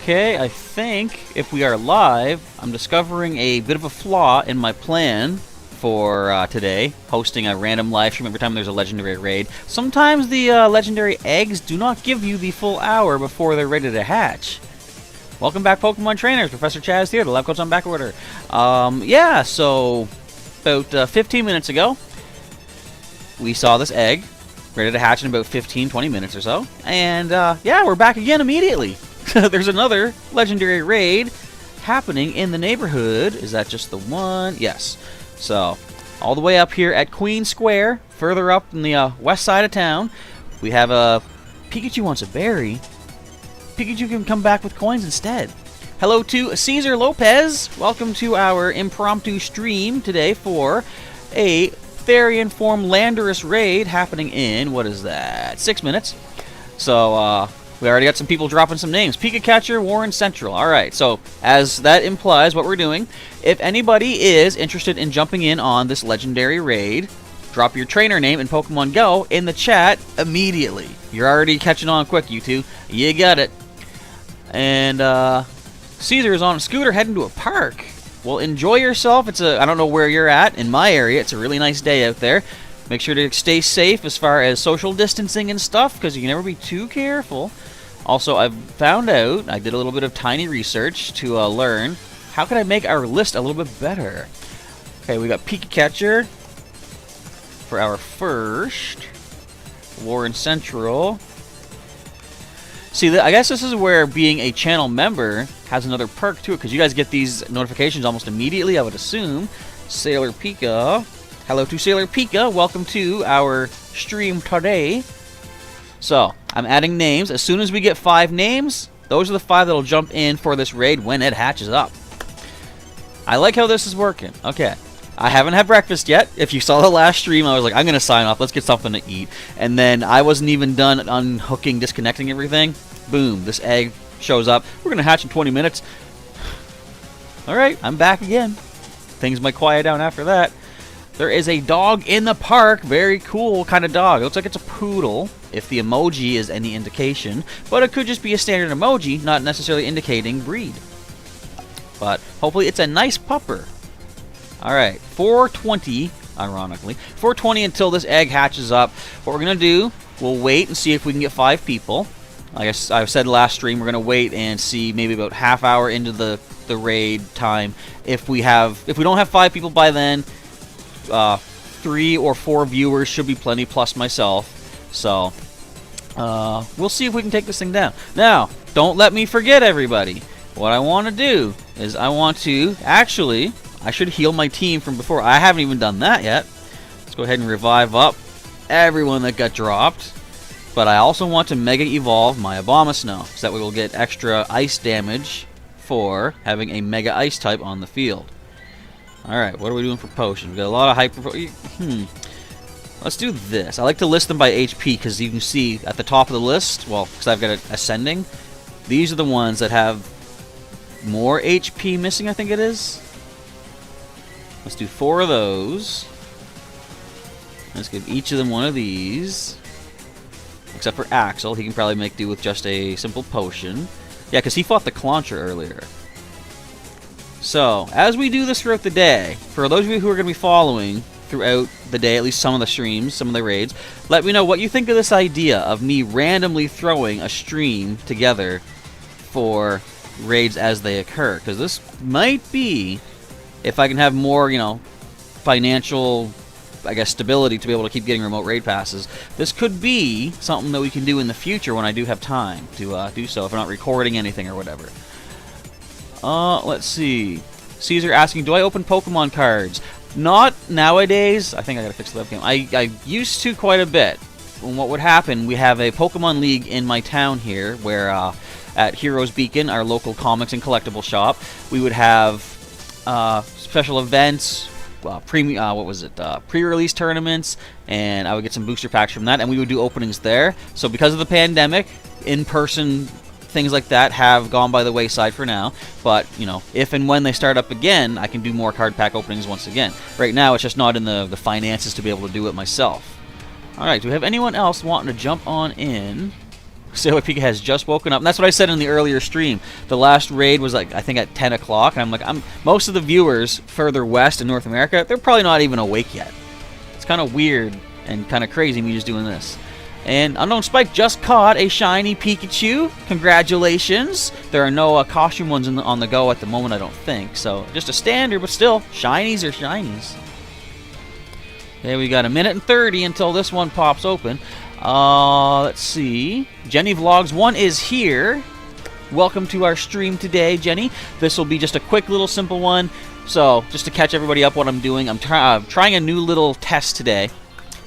Okay, I think if we are live, I'm discovering a bit of a flaw in my plan for today, hosting a random live stream every time there's a legendary raid. Sometimes the legendary eggs do not give you the full hour before they're ready to hatch. Welcome back, Pokemon trainers. Professor Chaz here. The lab coat's on back order. Yeah, so about 15 minutes ago, we saw this egg ready to hatch in about 15-20 minutes or so. And yeah, we're back again immediately. There's another legendary raid happening in the neighborhood. Is that just the one? Yes. So, all the way up here at Queen Square, further up in the west side of town, we have a Pikachu wants a berry. Pikachu can come back with coins instead. Hello to Cesar Lopez. Welcome to our impromptu stream today for a Therian form Landorus Raid happening in, what is that, 6 minutes. So, we already got some people dropping some names. Pikachu, Warren Central. Alright, so as that implies what we're doing, if anybody is interested in jumping in on this legendary raid, drop your trainer name in Pokemon Go in the chat immediately. You're already catching on quick, you two. You got it. And Caesar is on a scooter heading to a park. Well, enjoy yourself. I don't know where you're at. In my area, it's a really nice day out there. Make sure to stay safe as far as social distancing and stuff, because you can never be too careful. Also, I've found out, I did a little bit of tiny research to learn, how can I make our list a little bit better? Okay, we got Pikachu for our first. Warren Central. See, I guess this is where being a channel member has another perk to it, because you guys get these notifications almost immediately, I would assume. Sailor Pika. Hello to Sailor Pika. Welcome to our stream today. So, I'm adding names. As soon as we get 5 names, those are the 5 that'll jump in for this raid when it hatches up. I like how this is working. Okay. I haven't had breakfast yet. If you saw the last stream, I was like, I'm going to sign off. Let's get something to eat. And then I wasn't even done unhooking, disconnecting everything. Boom. This egg shows up. We're going to hatch in 20 minutes. Alright, I'm back again. Things might quiet down after that. There is a dog in the park. Very cool kind of dog. It looks like it's a poodle, if the emoji is any indication. But it could just be a standard emoji, not necessarily indicating breed. But hopefully it's a nice pupper. Alright, 4:20, ironically. 4:20 until this egg hatches up. What we're going to do, we'll wait and see if we can get 5 people. Like I said last stream, we're going to wait and see maybe about half hour into the raid time. If we don't have 5 people by then, 3 or 4 viewers should be plenty, plus myself. So, we'll see if we can take this thing down. Now, don't let me forget, everybody. What I want to do is I should heal my team from before. I haven't even done that yet. Let's go ahead and revive up everyone that got dropped. But I also want to Mega Evolve my Abomasnow, so that we will get extra ice damage for having a Mega Ice type on the field. Alright, what are we doing for potions? We've got a lot of hyper... Let's do this. I like to list them by HP, because you can see at the top of the list, well, because I've got it ascending, these are the ones that have more HP missing, I think it is. Let's do 4 of those. Let's give each of them one of these. Except for Axel, he can probably make do with just a simple potion. Yeah, because he fought the Clauncher earlier. So, as we do this throughout the day, for those of you who are going to be following throughout the day, at least some of the streams, some of the raids, let me know what you think of this idea of me randomly throwing a stream together for raids as they occur. Because this might be, if I can have more, financial, I guess, stability to be able to keep getting remote raid passes, this could be something that we can do in the future when I do have time to do so, if I'm not recording anything or whatever. Let's see. Caesar asking, do I open Pokemon cards? Not nowadays. I think I gotta fix the webcam. I used to quite a bit. And what would happen, we have a Pokemon League in my town here, where at Heroes Beacon, our local comics and collectible shop, we would have special events, pre-release tournaments, and I would get some booster packs from that, and we would do openings there. So because of the pandemic, in-person things like that have gone by the wayside for now, but if and when they start up again, I can do more card pack openings once again. Right now it's just not in the finances to be able to do it myself. Alright, do we have anyone else wanting to jump on in Sailor Pika has just woken up. And that's what I said in the earlier stream. The last raid was like, I think at 10 o'clock. And I'm like, most of the viewers further west in North America, they're probably not even awake yet. It's kind of weird and kind of crazy me just doing this. And Unknown Spike just caught a shiny Pikachu. Congratulations. There are no costume ones on the go at the moment, I don't think. So just a standard, but still, shinies are shinies. Okay, we got a minute and 30 until this one pops open. Let's see. Jenny Vlogs 1 is here. Welcome to our stream today, Jenny. This will be just a quick little simple one. So just to catch everybody up what I'm doing, I'm trying a new little test today.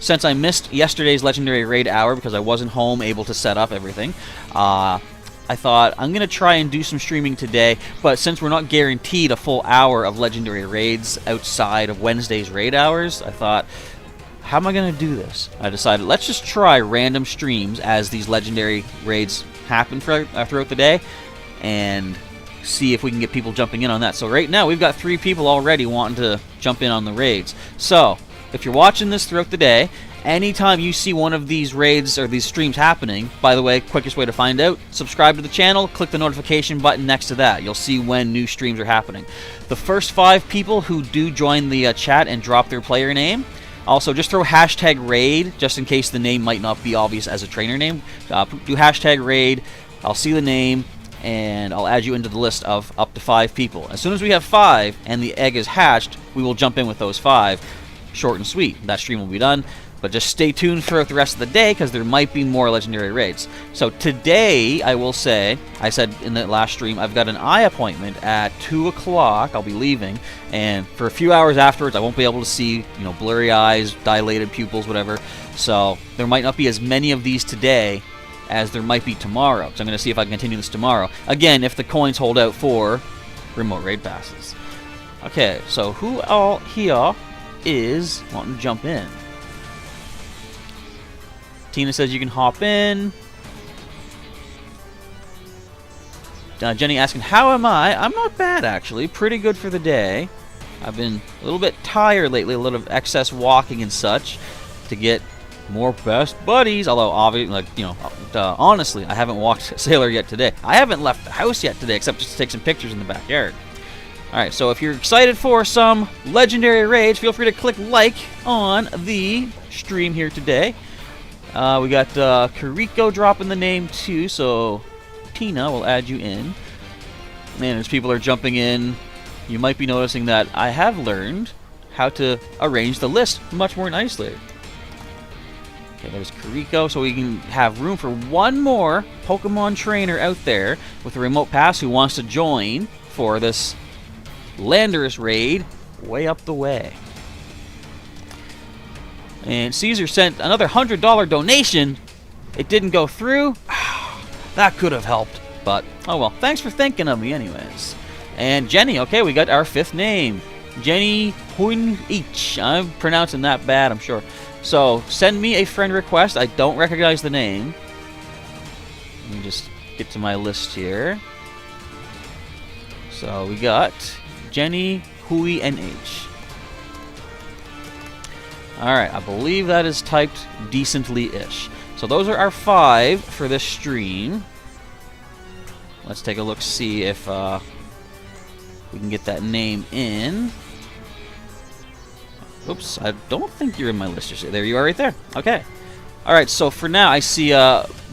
Since I missed yesterday's Legendary Raid hour because I wasn't home able to set up everything, I thought I'm going to try and do some streaming today, but since we're not guaranteed a full hour of Legendary Raids outside of Wednesday's raid hours, I thought, how am I going to do this? I decided, let's just try random streams as these Legendary Raids happen throughout the day, and see if we can get people jumping in on that. So right now, we've got 3 people already wanting to jump in on the raids. So if you're watching this throughout the day, anytime you see one of these raids or these streams happening, by the way, quickest way to find out, subscribe to the channel, click the notification button next to that. You'll see when new streams are happening. The first 5 people who do join the chat and drop their player name, also just throw hashtag raid, just in case the name might not be obvious as a trainer name. Do hashtag raid, I'll see the name, and I'll add you into the list of up to 5 people. As soon as we have 5 and the egg is hatched, we will jump in with those 5. Short and sweet. That stream will be done. But just stay tuned throughout the rest of the day because there might be more Legendary Raids. So today, I will say, I said in the last stream, I've got an eye appointment at 2 o'clock. I'll be leaving. And for a few hours afterwards, I won't be able to see, you know, blurry eyes, dilated pupils, whatever. So there might not be as many of these today as there might be tomorrow. So I'm going to see if I can continue this tomorrow. Again, if the coins hold out for Remote Raid passes. Okay, so who all here is wanting to jump in? Tina says you can hop in. Jenny asking, how am I? I'm not bad, actually. Pretty good for the day. I've been a little bit tired lately, a little of excess walking and such to get more best buddies. Although, obviously, like, you know, honestly, I haven't walked Sailor yet today. I haven't left the house yet today, except just to take some pictures in the backyard. Alright, so if you're excited for some Legendary Raids, feel free to click like on the stream here today. We got Kariko dropping the name too, so Tina will add you in. And as people are jumping in, you might be noticing that I have learned how to arrange the list much more nicely. Okay, there's Kariko, so we can have room for one more Pokemon trainer out there with a remote pass who wants to join for this Landorus Raid way up the way. And Caesar sent another $100 donation. It didn't go through. That could have helped, but oh well. Thanks for thinking of me anyways. And Jenny, okay, we got our 5th name. Jenny Huin-ich. I'm pronouncing that bad, I'm sure. So send me a friend request. I don't recognize the name. Let me just get to my list here. So we got Jenny Hui NH. Alright, I believe that is typed decently-ish. So those are our 5 for this stream. Let's take a look, see if we can get that name in. Oops, I don't think you're in my list. There you are right there. Okay. Alright, so for now, I see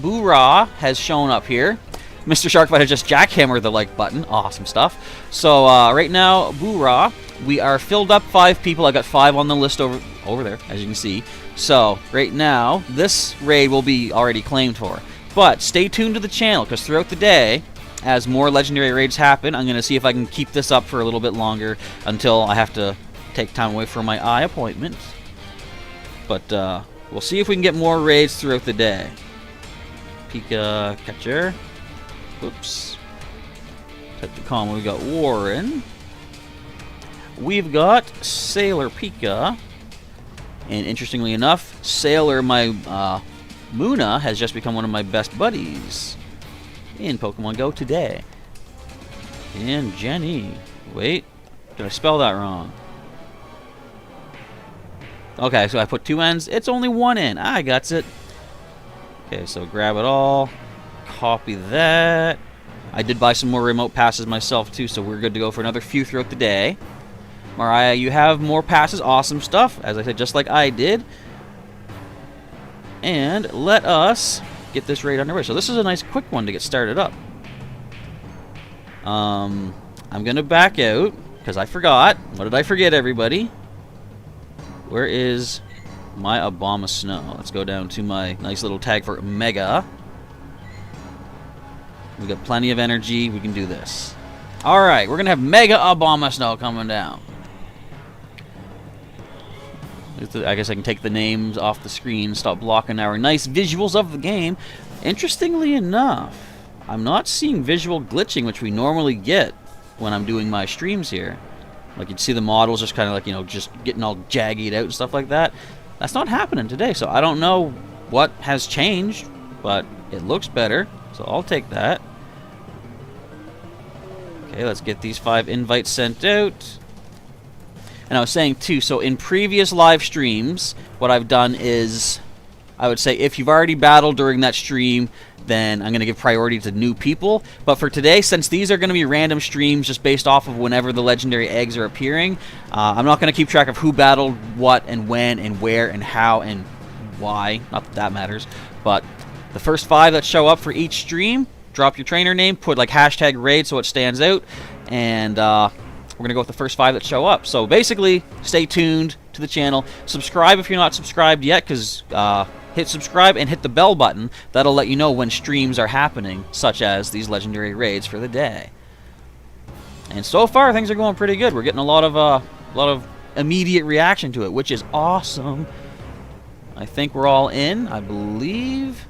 Boo-Ra has shown up here. Mr. Sharkbite has just jackhammered the like button. Awesome stuff. So right now, Boo-Ra, we are filled up 5 people. I got 5 on the list over there, as you can see. So right now, this raid will be already claimed for. But stay tuned to the channel, because throughout the day, as more Legendary Raids happen, I'm going to see if I can keep this up for a little bit longer until I have to take time away from my eye appointment. But we'll see if we can get more raids throughout the day. Pika Catcher. Oops. Type the comma. We got Warren. We've got Sailor Pika. And interestingly enough, Sailor, my Muna, has just become one of my best buddies in Pokemon Go today. And Jenny. Wait. Did I spell that wrong? Okay, so I put 2 N's. It's only 1 N. I got it. Okay, so grab it all. copy that. I did buy some more remote passes myself too, so we're good to go for another few throughout the day. Mariah, you have more passes. Awesome stuff. As I said, just like I did. And let us get this raid underway. So this is a nice quick one to get started up. I'm going to back out because I forgot. What did I forget, everybody? Where is my Obama Snow? Let's go down to my nice little tag for Mega. We got plenty of energy. We can do this. Alright, we're going to have Mega Obama Snow coming down. I guess I can take the names off the screen, stop blocking our nice visuals of the game. Interestingly enough, I'm not seeing visual glitching, which we normally get when I'm doing my streams here. Like, you'd see the models just kind of like, you know, just getting all jagged out and stuff like that. That's not happening today, so I don't know what has changed, but it looks better, so I'll take that. Okay, let's get these 5 invites sent out. And I was saying, too, so in previous live streams, what I've done is, I would say, if you've already battled during that stream, then I'm going to give priority to new people. But for today, since these are going to be random streams just based off of whenever the legendary eggs are appearing, I'm not going to keep track of who battled what and when and where and how and why. Not that that matters. But the first 5 that show up for each stream, drop your trainer name, put like hashtag raid so it stands out, and we're going to go with the first 5 that show up. So basically, stay tuned to the channel. Subscribe if you're not subscribed yet, because hit subscribe and hit the bell button. That'll let you know when streams are happening, such as these legendary raids for the day. And so far, things are going pretty good. We're getting a lot of immediate reaction to it, which is awesome. I think we're all in, I believe.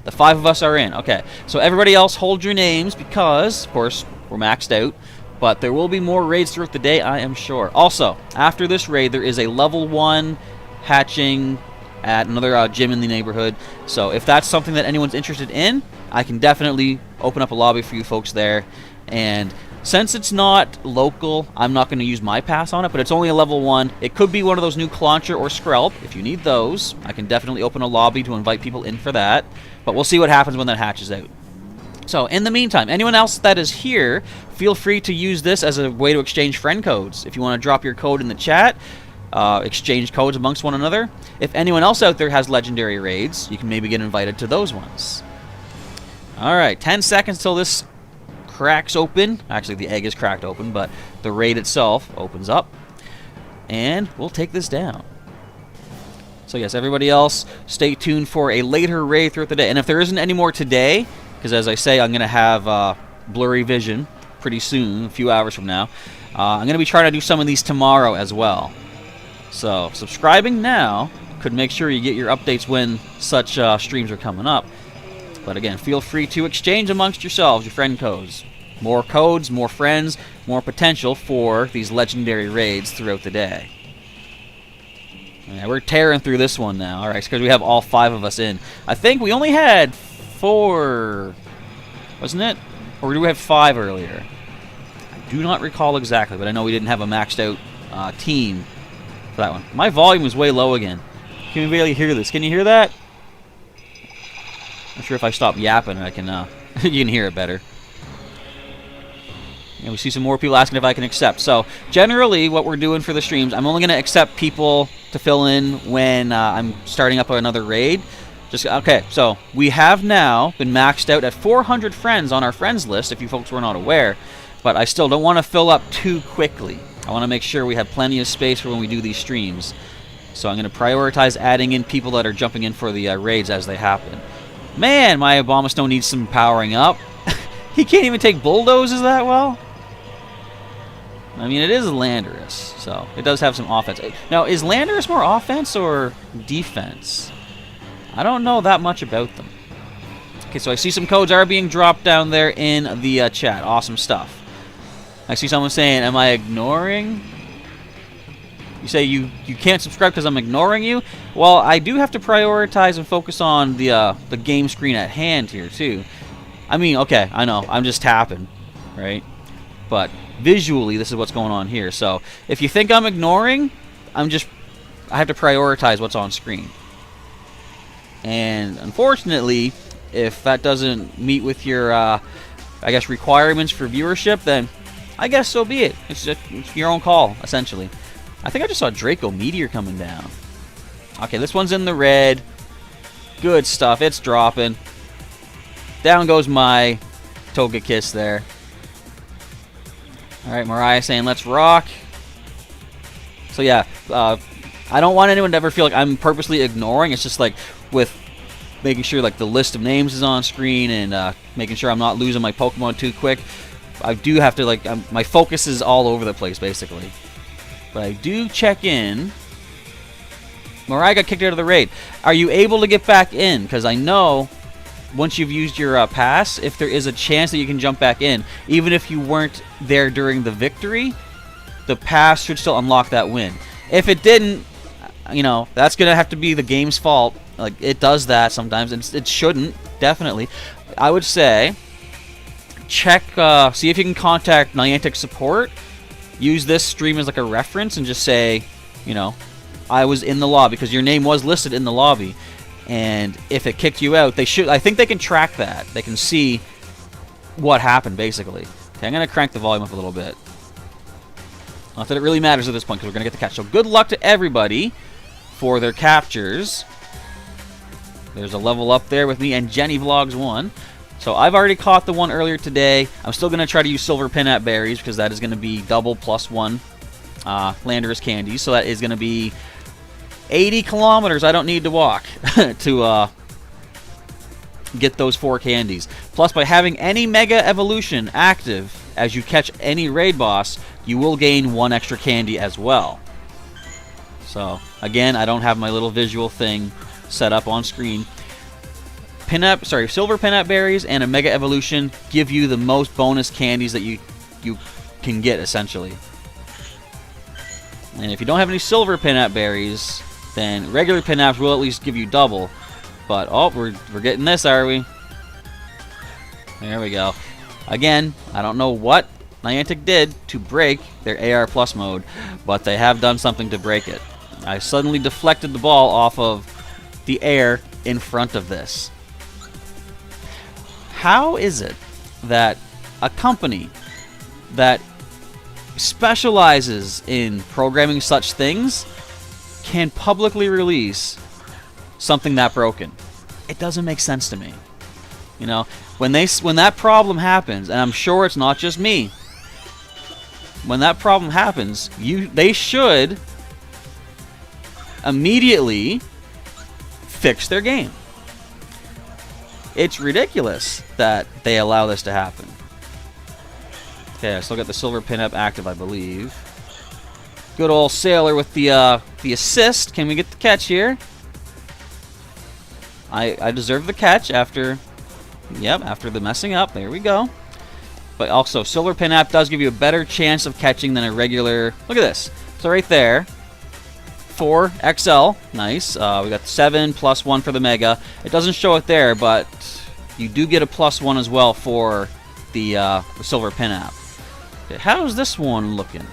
The 5 of us are in. Okay, so everybody else hold your names because, of course, we're maxed out. But there will be more raids throughout the day, I am sure. Also, after this raid, there is a level 1 hatching at another gym in the neighborhood. So if that's something that anyone's interested in, I can definitely open up a lobby for you folks there. And since it's not local, I'm not going to use my pass on it, but it's only a level 1. It could be one of those new Clauncher or Skrelp. If you need those, I can definitely open a lobby to invite people in for that. But we'll see what happens when that hatches out. So, in the meantime, anyone else that is here, feel free to use this as a way to exchange friend codes. If you want to drop your code in the chat, exchange codes amongst one another. If anyone else out there has legendary raids, you can maybe get invited to those ones. Alright, 10 seconds till this cracks open. Actually, the egg is cracked open, but the raid itself opens up. And we'll take this down. So yes, everybody else, stay tuned for a later raid throughout the day. And if there isn't any more today, because as I say, I'm going to have blurry vision pretty soon, a few hours from now. I'm going to be trying to do some of these tomorrow as well. So subscribing now could make sure you get your updates when such streams are coming up. But again, feel free to exchange amongst yourselves your friend codes. More codes, more friends, more potential for these legendary raids throughout the day. Yeah, we're tearing through this one now. Alright, because we have all 5 of us in. I think we only had 4, wasn't it? Or did we have 5 earlier? I do not recall exactly, but I know we didn't have a maxed out team for that one. My volume was way low again. Can you barely hear this? Can you hear that? Not sure if I stop yapping, I can. You can hear it better. And we see some more people asking if I can accept. So generally, what we're doing for the streams, I'm only going to accept people to fill in when I'm starting up another raid. Okay, so we have now been maxed out at 400 friends on our friends list, if you folks were not aware. But I still don't want to fill up too quickly. I want to make sure we have plenty of space for when we do these streams. So I'm going to prioritize adding in people that are jumping in for the raids as they happen. Man, my Obama Snow needs some powering up. He can't even take bulldozes that well? I mean, it is Landorus, so it does have some offense. Now, is Landorus more offense or defense? I don't know that much about them. Okay, so I see some codes are being dropped down there in the chat. Awesome stuff. I see someone saying, am I ignoring? You say you can't subscribe because I'm ignoring you? Well, I do have to prioritize and focus on the game screen at hand here, too. I mean, okay, I know. I'm just tapping, right? But visually, this is what's going on here. So if you think I'm ignoring, I have to prioritize what's on screen. And unfortunately, If that doesn't meet with your, I guess, requirements for viewership, then I guess so be it. It's your own call, essentially. I think I just saw Draco Meteor coming down. Okay, this one's in the red. Good stuff. It's dropping. Down goes my Togekiss there. Alright, Mariah saying, let's rock. So yeah, I don't want anyone to ever feel like I'm purposely ignoring. It's just like with making sure like the list of names is on screen and making sure I'm not losing my Pokemon too quick. I do have to like, my focus is all over the place basically. But I do check in. Mariah got kicked out of the raid. Are you able to get back in? Because I know once you've used your pass, if there is a chance that you can jump back in, even if you weren't there during the victory, the pass should still unlock that win. If it didn't, you know, that's going to have to be the game's fault. Like, it does that sometimes, and it shouldn't, definitely. I would say, check, see if you can contact Niantic support. Use this stream as like a reference and just say, you know, I was in the lobby, because your name was listed in the lobby. And if it kicked you out, they should, I think they can track that. They can see what happened, basically. Okay, I'm going to crank the volume up a little bit. Not that it really matters at this point, because we're going to get the catch. So good luck to everybody for their captures. There's a level up there with me and Jenny Vlogs 1. So I've already caught the one earlier today. I'm still going to try to use silver pinat berries, because that is going to be double +1 Landorus candies. So that is going to be 80 kilometers I don't need to walk to get those 4 candies. Plus, by having any Mega Evolution active as you catch any raid boss, you will gain 1 extra candy as well. So, again, I don't have my little visual thing set up on screen. Silver Pinap Berries and a Mega Evolution give you the most bonus candies that you can get, essentially. And if you don't have any Silver Pinap Berries, then regular Pinaps will at least give you double. But, oh, we're getting this, are we? There we go. Again, I don't know what Niantic did to break their AR Plus mode, but they have done something to break it. I suddenly deflected the ball off of the air in front of this. How is it that a company that specializes in programming such things can publicly release something that broken? It doesn't make sense to me. You know, when that problem happens, and I'm sure it's not just me, when that problem happens, they should immediately fix their game. It's ridiculous that they allow this to happen. Okay, I still got the silver pinup active, I believe. Good old Sailor with the assist. Can we get the catch here? I deserve the catch after, yep, after the messing up. There we go. But also, silver pinup does give you a better chance of catching than a regular. Look at this. So right there, 4 XL, nice. We got 7 +1 for the Mega. It doesn't show it there, but you do get a +1 as well for the silver pinup. Okay, how's this one looking?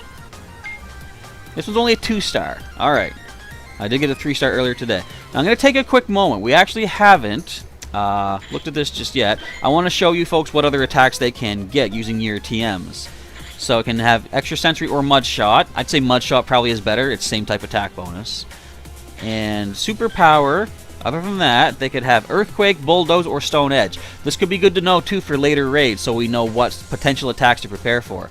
This one's only a 2-star. All right. I did get a 3-star earlier today. Now, I'm going to take a quick moment. We actually haven't looked at this just yet. I want to show you folks what other attacks they can get using your TMs. So it can have Extra Sentry or Mud Shot. I'd say Mud Shot probably is better. It's same type attack bonus. And Super Power, other than that, they could have Earthquake, Bulldoze, or Stone Edge. This could be good to know, too, for later raids, so we know what potential attacks to prepare for.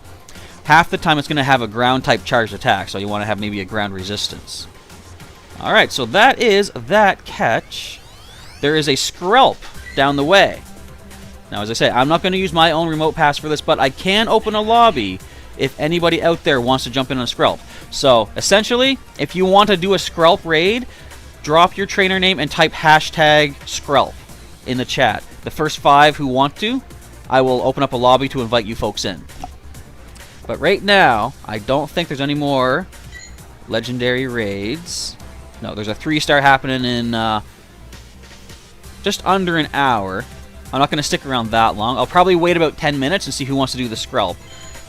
Half the time it's going to have a ground-type charged attack, so you want to have maybe a ground resistance. Alright, so that is that catch. There is a Skrelp down the way. Now, as I say, I'm not going to use my own remote pass for this, but I can open a lobby if anybody out there wants to jump in on a Skrelp. So, essentially, if you want to do a Skrelp raid, drop your trainer name and type #Skrelp in the chat. The first 5 who want to, I will open up a lobby to invite you folks in. But right now, I don't think there's any more legendary raids. No, there's a 3-star happening in just under an hour. I'm not going to stick around that long. I'll probably wait about 10 minutes and see who wants to do the Skrelp.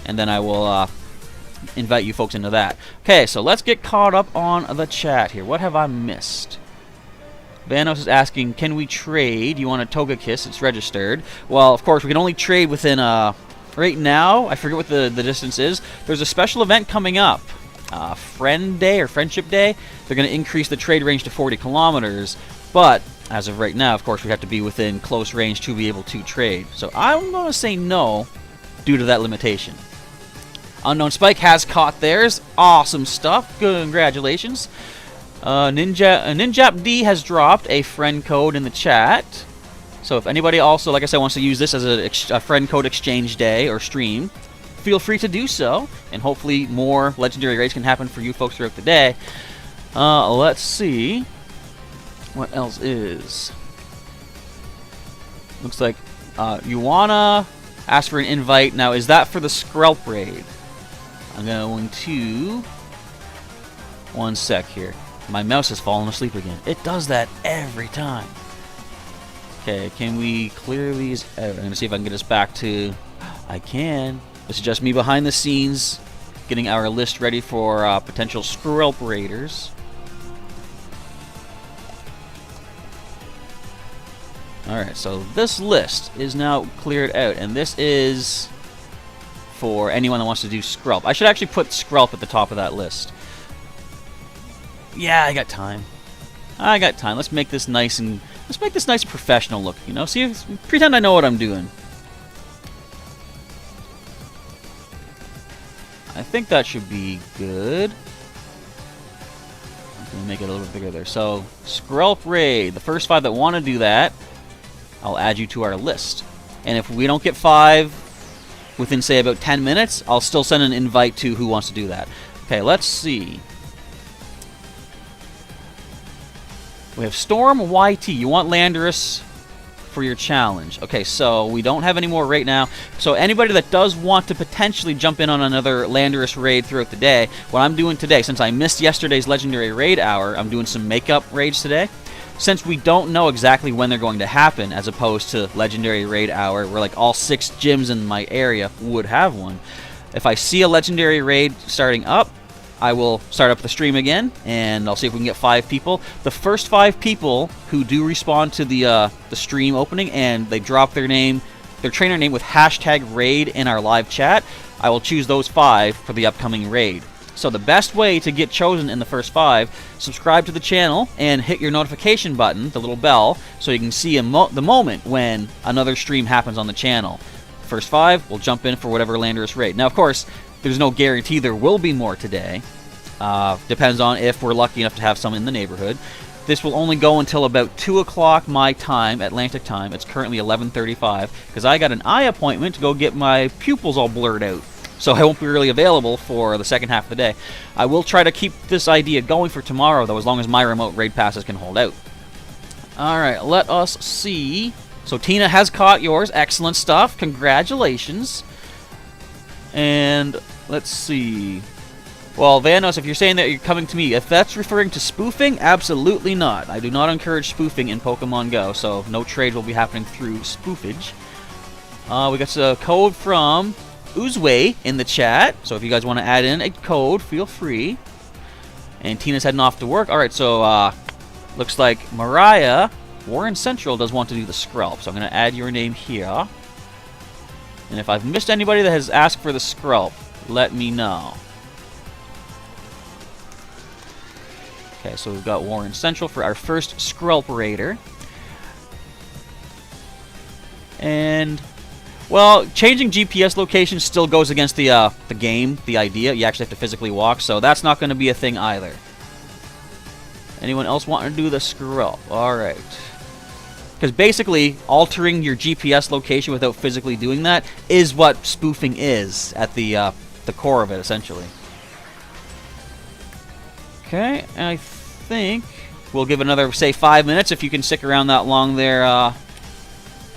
And then I will invite you folks into that. Okay, so let's get caught up on the chat here. What have I missed? Vanos is asking, can we trade? You want a Toga Kiss? It's registered. Well, of course, we can only trade within, right now, I forget what the distance is. There's a special event coming up. Friend Day or Friendship Day. They're going to increase the trade range to 40 kilometers. But, as of right now, of course, we have to be within close range to be able to trade. So I'm going to say no due to that limitation. Unknown Spike has caught theirs. Awesome stuff. Congratulations. Ninjap D has dropped a friend code in the chat. So if anybody also, like I said, wants to use this as a friend code exchange day or stream, feel free to do so. And hopefully more legendary raids can happen for you folks throughout the day. Let's see. What else is? Looks like you wanna ask for an invite. Now, is that for the Skrelp raid? I'm going to... One sec here. My mouse has fallen asleep again. It does that every time. Okay, can we clear these out? I'm going to see if I can get us back to... I can. This is just me behind the scenes, getting our list ready for potential Skrelp raiders. Alright, so this list is now cleared out, and this is for anyone that wants to do Skrelp. I should actually put Skrelp at the top of that list. Yeah, I got time. I got time. Let's make this nice and professional look, you know? See, pretend I know what I'm doing. I think that should be good. I'm gonna make it a little bit bigger there. So, Skrelp Raid. The first 5 that want to do that, I'll add you to our list. And if we don't get 5 within, say, about 10 minutes, I'll still send an invite to who wants to do that. Okay, let's see. We have Storm YT. You want Landorus for your challenge. Okay, so we don't have any more right now. So anybody that does want to potentially jump in on another Landorus raid throughout the day, what I'm doing today, since I missed yesterday's Legendary Raid Hour, I'm doing some makeup raids today. Since we don't know exactly when they're going to happen, as opposed to Legendary Raid Hour, where like all 6 gyms in my area would have one, if I see a Legendary Raid starting up, I will start up the stream again, and I'll see if we can get 5 people. The first 5 people who do respond to the stream opening and they drop their name, their trainer name with hashtag raid in our live chat, I will choose those 5 for the upcoming raid. So the best way to get chosen in the first 5, subscribe to the channel and hit your notification button, the little bell, so you can see the moment when another stream happens on the channel. First 5 will jump in for whatever Landorus raid. Now, of course, there's no guarantee there will be more today. Depends on if we're lucky enough to have some in the neighborhood. This will only go until about 2 o'clock my time, Atlantic time. It's currently 11:35 because I got an eye appointment to go get my pupils all blurred out. So I won't be really available for the second half of the day. I will try to keep this idea going for tomorrow, though, as long as my remote raid passes can hold out. Alright, let us see. So Tina has caught yours. Excellent stuff. Congratulations. And let's see. Well, Vanos, if you're saying that you're coming to me, if that's referring to spoofing, absolutely not. I do not encourage spoofing in Pokemon Go, so no trade will be happening through spoofage. We got a code from Uzway in the chat, so if you guys want to add in a code, feel free. And Tina's heading off to work. Alright, so looks like Mariah, Warren Central, does want to do the Skrelp, so I'm going to add your name here. And if I've missed anybody that has asked for the Skrelp, let me know. Okay, so we've got Warren Central for our first Skrelp Raider. And, well, changing GPS location still goes against the game, the idea. You actually have to physically walk, so that's not going to be a thing either. Anyone else wanting to do the Skrelp? Alright. Because basically, altering your GPS location without physically doing that is what spoofing is at the core of it, essentially. Okay, I think we'll give another, say, 5 minutes if you can stick around that long there,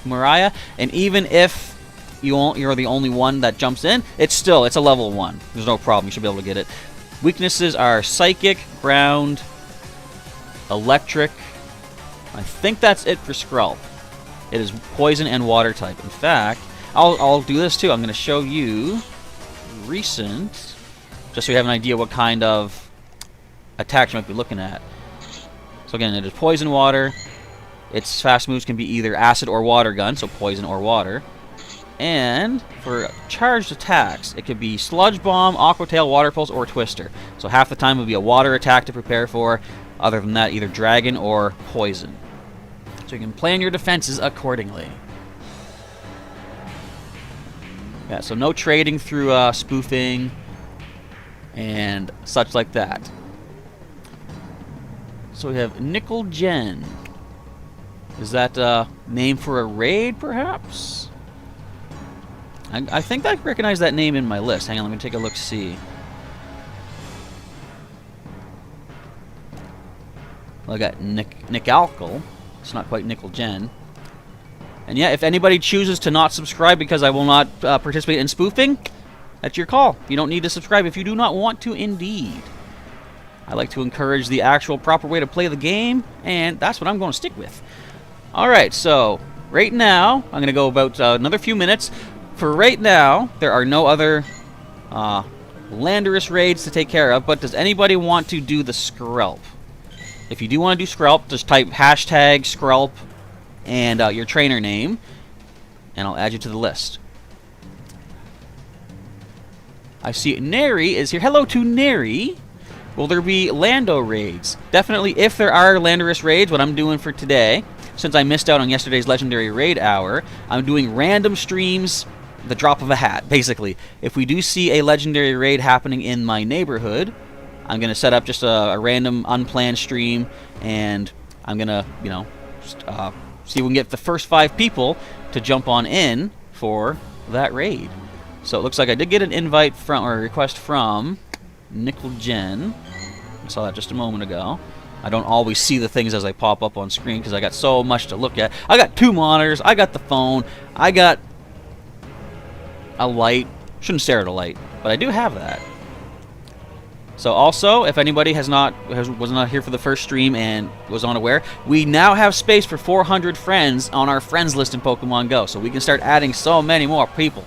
Mariah. And even if you're the only one that jumps in, it's a level 1. There's no problem. You should be able to get it. Weaknesses are Psychic, Ground, Electric. I think that's it for Skrelp. It is Poison and Water type. In fact, I'll do this too. I'm going to show you recent, just so you have an idea what kind of attacks you might be looking at. So again, it is poison water. Its fast moves can be either acid or water gun, so poison or water. And for charged attacks, it could be Sludge Bomb, Aqua Tail, Water Pulse, or Twister. So half the time it would be a water attack to prepare for. Other than that, either Dragon or Poison. So you can plan your defenses accordingly. Yeah, so no trading through spoofing and such like that. So we have Nickel Gen. Is that name for a raid, perhaps? I think I recognize that name in my list. Hang on, let me take a look, see. Well, I got Nickalcal. It's not quite Nickel Gen. And yeah, if anybody chooses to not subscribe because I will not participate in spoofing, that's your call. You don't need to subscribe if you do not want to, indeed. I like to encourage the actual proper way to play the game, and that's what I'm going to stick with. Alright, so right now, I'm going to go about another few minutes. For right now, there are no other Landorus raids to take care of, but does anybody want to do the Skrelp? If you do want to do Skrelp, just type hashtag Skrelp and your trainer name, and I'll add you to the list. I see Neri is here. Hello to Neri. Will there be Lando raids? Definitely, if there are Landorus raids, what I'm doing for today, since I missed out on yesterday's Legendary Raid Hour, I'm doing random streams, the drop of a hat, basically. If we do see a Legendary Raid happening in my neighborhood, I'm going to set up just a random unplanned stream, and I'm going to, you know, see if we can get the first 5 people to jump on in for that raid. So it looks like I did get an invite from, or a request from Nickel Gen. I saw that just a moment ago. I don't always see the things as they pop up on screen because I got so much to look at. I got 2 monitors, I got the phone, I got a light. Shouldn't stare at a light, but I do have that. So also, if anybody was not here for the first stream and was unaware, we now have space for 400 friends on our friends list in Pokemon Go, so we can start adding so many more people.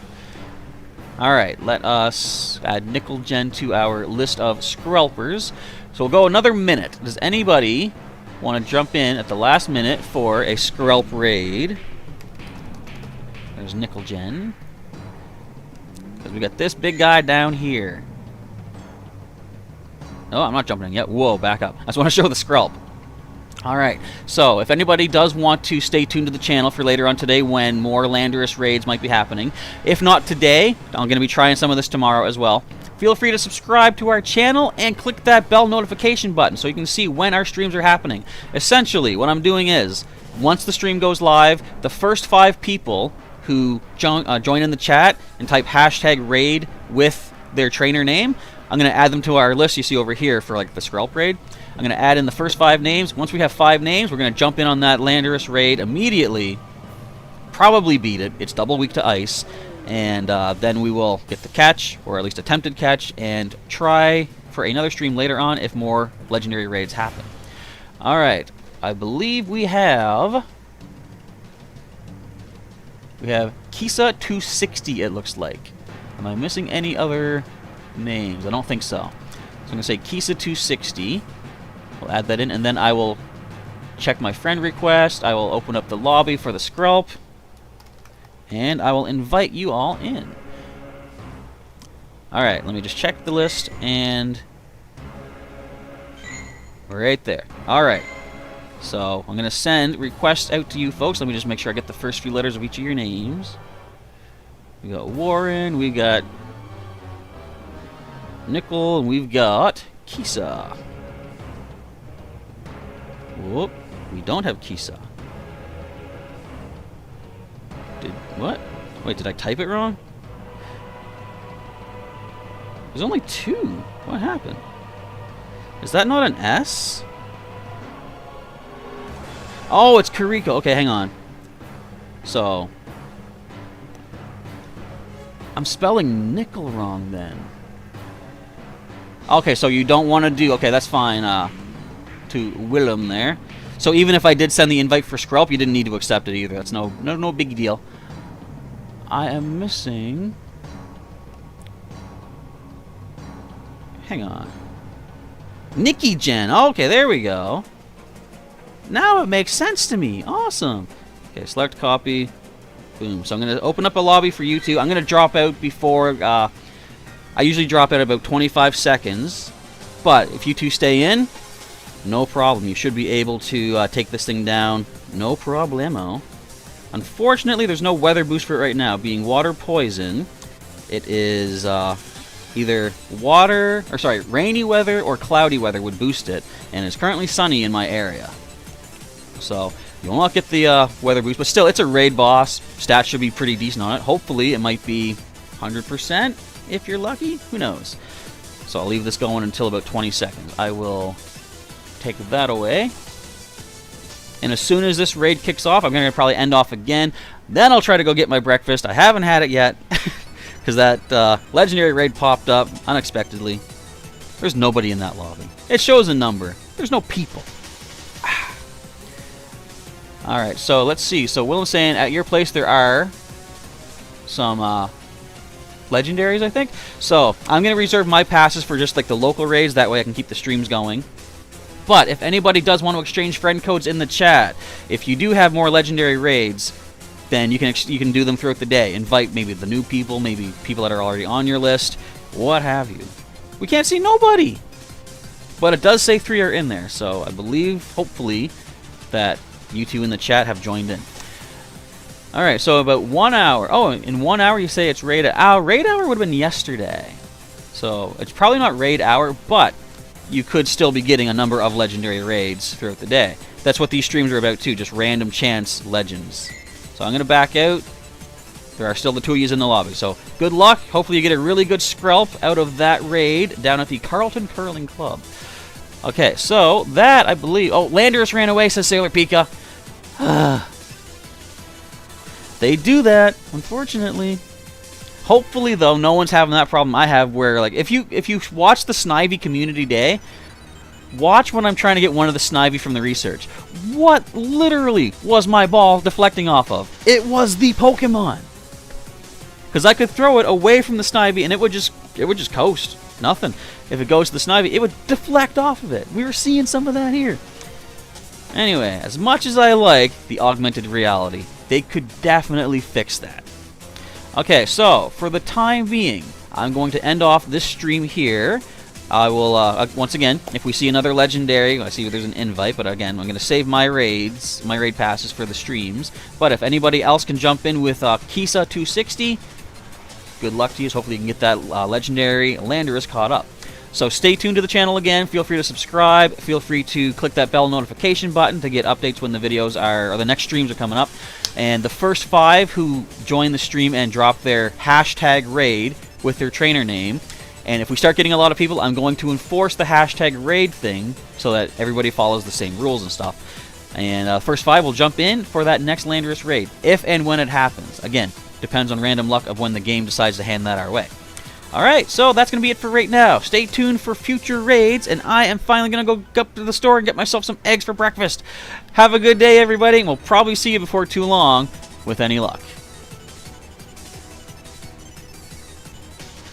Alright, let us add Nickel Gen to our list of Skrelpers. So we'll go another minute. Does anybody want to jump in at the last minute for a Skrelp raid? There's Nickel Gen. Because we got this big guy down here. No, I'm not jumping in yet. Whoa, back up. I just want to show the Skrelp. Alright, so if anybody does want to stay tuned to the channel for later on today when more Landorus raids might be happening. If not today, I'm going to be trying some of this tomorrow as well. Feel free to subscribe to our channel and click that bell notification button so you can see when our streams are happening. Essentially, what I'm doing is, once the stream goes live, the first 5 people who join in the chat and type hashtag raid with their trainer name, I'm going to add them to our list you see over here for like the Skrelp raid. I'm going to add in the first 5 names. Once we have 5 names, we're going to jump in on that Landorus raid immediately. Probably beat it. It's double weak to ice. And then we will get the catch, or at least attempted catch, and try for another stream later on if more legendary raids happen. Alright, I believe we have Kisa 260, it looks like. Am I missing any other names? I don't think so. So I'm going to say Kisa 260. We'll add that in, and then I will check my friend request. I will open up the lobby for the Skrelp, and I will invite you all in. Alright, let me just check the list, and right there. Alright, so I'm going to send requests out to you folks. Let me just make sure I get the first few letters of each of your names. We got Warren, we got Nickel, and we've got Kisa. Whoop, we don't have Kisa. What? Wait, did I type it wrong? There's only 2. What happened? Is that not an S? Oh, it's Kariko. Okay, hang on. So, I'm spelling nickel wrong then. Okay, so you don't want to do... Okay, that's fine. To Willem there. So even if I did send the invite for Skrelp, you didn't need to accept it either. That's no big deal. I am missing... Hang on. Nikki Gen. Oh, okay, there we go. Now it makes sense to me. Awesome. Okay, select copy. Boom. So I'm going to open up a lobby for you two. I'm going to drop out before... I usually drop out about 25 seconds. But if you two stay in, no problem. You should be able to take this thing down. No problemo. Unfortunately, there's no weather boost for it right now. Being water poison, it is either rainy weather or cloudy weather would boost it. And it's currently sunny in my area. So you will not get the weather boost, but still, it's a raid boss. Stats should be pretty decent on it. Hopefully, it might be 100% if you're lucky. Who knows? So I'll leave this going until about 20 seconds. I will take that away. And as soon as this raid kicks off, I'm going to probably end off again. Then I'll try to go get my breakfast. I haven't had it yet because that legendary raid popped up unexpectedly. There's nobody in that lobby. It shows a number. There's no people. Alright, so let's see. So Willem's saying at your place there are some legendaries, I think. So I'm going to reserve my passes for just like the local raids. That way I can keep the streams going. But if anybody does want to exchange friend codes in the chat, if you do have more legendary raids, then you can do them throughout the day. Invite maybe the new people, maybe people that are already on your list, what have you. We can't see nobody. But it does say 3 are in there. So I believe, hopefully, that you two in the chat have joined in. Alright, so about 1 hour. Oh, in 1 hour you say it's raid hour. Raid hour would have been yesterday. So it's probably not raid hour, but you could still be getting a number of legendary raids throughout the day. That's what these streams are about too, just random chance legends. So I'm going to back out. There are still the 2 of yous in the lobby. So good luck. Hopefully you get a really good skrelp out of that raid down at the Carlton Curling Club. Okay, so that, I believe... Oh, Landorus ran away, says Sailor Pika. They do that, unfortunately. Hopefully, though, no one's having that problem I have where, like, if you watch the Snivy Community Day, watch when I'm trying to get one of the Snivy from the research. What literally was my ball deflecting off of? It was the Pokemon. Because I could throw it away from the Snivy and it would just coast. Nothing. If it goes to the Snivy, it would deflect off of it. We were seeing some of that here. Anyway, as much as I like the augmented reality, they could definitely fix that. Okay, so for the time being, I'm going to end off this stream here. I will, once again, if we see another legendary, I see there's an invite, but again, I'm going to save my raid passes for the streams. But if anybody else can jump in with Kisa 260, good luck to you. Hopefully you can get that legendary Landorus caught up. So stay tuned to the channel again. Feel free to subscribe. Feel free to click that bell notification button to get updates when the videos are, or the next streams are coming up. And the first 5 who join the stream and drop their hashtag raid with their trainer name. And if we start getting a lot of people, I'm going to enforce the hashtag raid thing so that everybody follows the same rules and stuff. And first 5 will jump in for that next Landorus raid, if and when it happens. Again, depends on random luck of when the game decides to hand that our way. Alright, so that's going to be it for right now. Stay tuned for future raids, and I am finally going to go up to the store and get myself some eggs for breakfast. Have a good day, everybody, and we'll probably see you before too long, with any luck.